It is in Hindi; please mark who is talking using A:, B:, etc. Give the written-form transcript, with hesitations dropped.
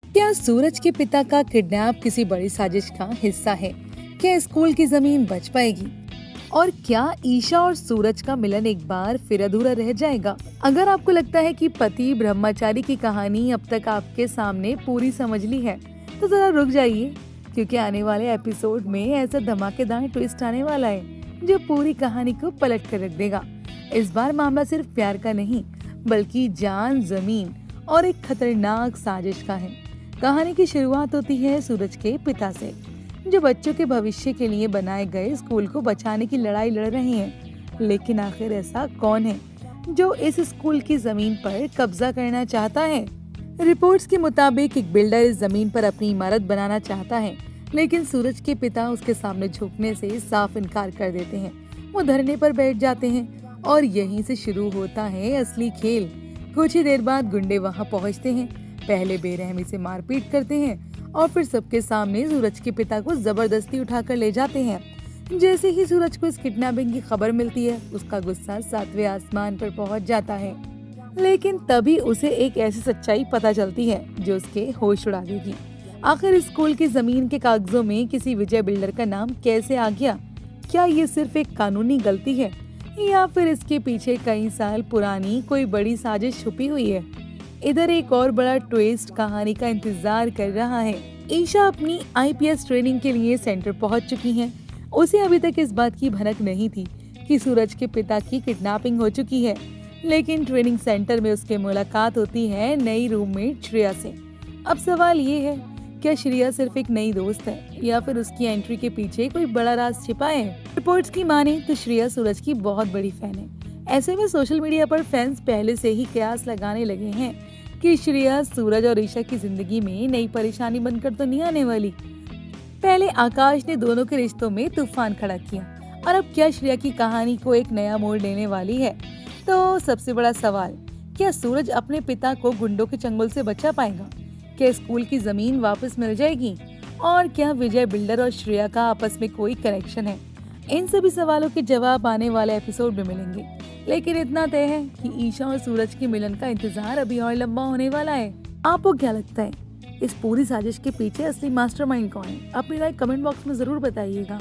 A: क्या सूरज के पिता का किडनैप किसी बड़ी साजिश का हिस्सा है? क्या स्कूल की जमीन बच पाएगी? और क्या ईशा और सूरज का मिलन एक बार फिर अधूरा रह जाएगा? अगर आपको लगता है कि पति ब्रह्मचारी की कहानी अब तक आपके सामने पूरी समझ ली है, तो जरा रुक जाइए, क्योंकि आने वाले एपिसोड में ऐसा धमाकेदार ट्विस्ट आने वाला है जो पूरी कहानी को पलट कर रख देगा। इस बार मामला सिर्फ प्यार का नहीं, बल्कि जान, जमीन और एक खतरनाक साजिश का है। कहानी की शुरुआत होती है सूरज के पिता से, जो बच्चों के भविष्य के लिए बनाए गए स्कूल को बचाने की लड़ाई लड़ रहे हैं। लेकिन आखिर ऐसा कौन है जो इस स्कूल की जमीन पर कब्जा करना चाहता है? रिपोर्ट्स के मुताबिक एक बिल्डर इस जमीन पर अपनी इमारत बनाना चाहता है, लेकिन सूरज के पिता उसके सामने झुकने से साफ इनकार कर देते हैं। वो धरने पर बैठ जाते हैं और यहीं से शुरू होता है असली खेल। कुछ ही देर बाद गुंडे वहां पहुंचते हैं, पहले बेरहमी से मारपीट करते हैं और फिर सबके सामने सूरज के पिता को जबरदस्ती उठाकर ले जाते हैं। जैसे ही सूरज को इस किडनैपिंग की खबर मिलती है, उसका गुस्सा 7वें आसमान पर पहुंच जाता है। लेकिन तभी उसे एक ऐसी सच्चाई पता चलती है जो उसके होश उड़ा देगी। आखिर स्कूल की जमीन के कागजों में किसी विजय बिल्डर का नाम कैसे आ गया? क्या ये सिर्फ एक कानूनी गलती है या फिर इसके पीछे कई साल पुरानी कोई बड़ी साजिश छुपी हुई है? इधर एक और बड़ा ट्विस्ट कहानी का इंतजार कर रहा है। ईशा अपनी आईपीएस ट्रेनिंग के लिए सेंटर पहुंच चुकी हैं। उसे अभी तक इस बात की भनक नहीं थी कि सूरज के पिता की किडनैपिंग हो चुकी है, लेकिन ट्रेनिंग सेंटर में उसकी मुलाकात होती है नई रूममेट श्रेया से। अब सवाल ये है, क्या श्रेया सिर्फ एक नई दोस्त है या फिर उसकी एंट्री के पीछे कोई बड़ा राज छिपा है? रिपोर्ट्स की माने तो श्रेया सूरज की बहुत बड़ी फैन है। ऐसे में सोशल मीडिया पर फैंस पहले से ही कयास लगाने लगे हैं कि श्रेया सूरज और ईशा की जिंदगी में नई परेशानी बनकर तो नहीं आने वाली। पहले आकाश ने दोनों के रिश्तों में तूफान खड़ा किया, और अब क्या श्रेया की कहानी को एक नया मोड़ लेने वाली है? तो सबसे बड़ा सवाल, क्या सूरज अपने पिता को गुंडों के चंगुल से बचा पाएगा? क्या स्कूल की जमीन वापस मिल जाएगी? और क्या विजय बिल्डर और श्रेया का आपस में कोई कनेक्शन है? इन सभी सवालों के जवाब आने वाले एपिसोड में मिलेंगे। लेकिन इतना तय है कि ईशा और सूरज के मिलन का इंतजार अभी और लंबा होने वाला है। आपको क्या लगता है, इस पूरी साजिश के पीछे असली मास्टरमाइंड कौन है? अपनी राय कमेंट बॉक्स में जरूर बताइएगा।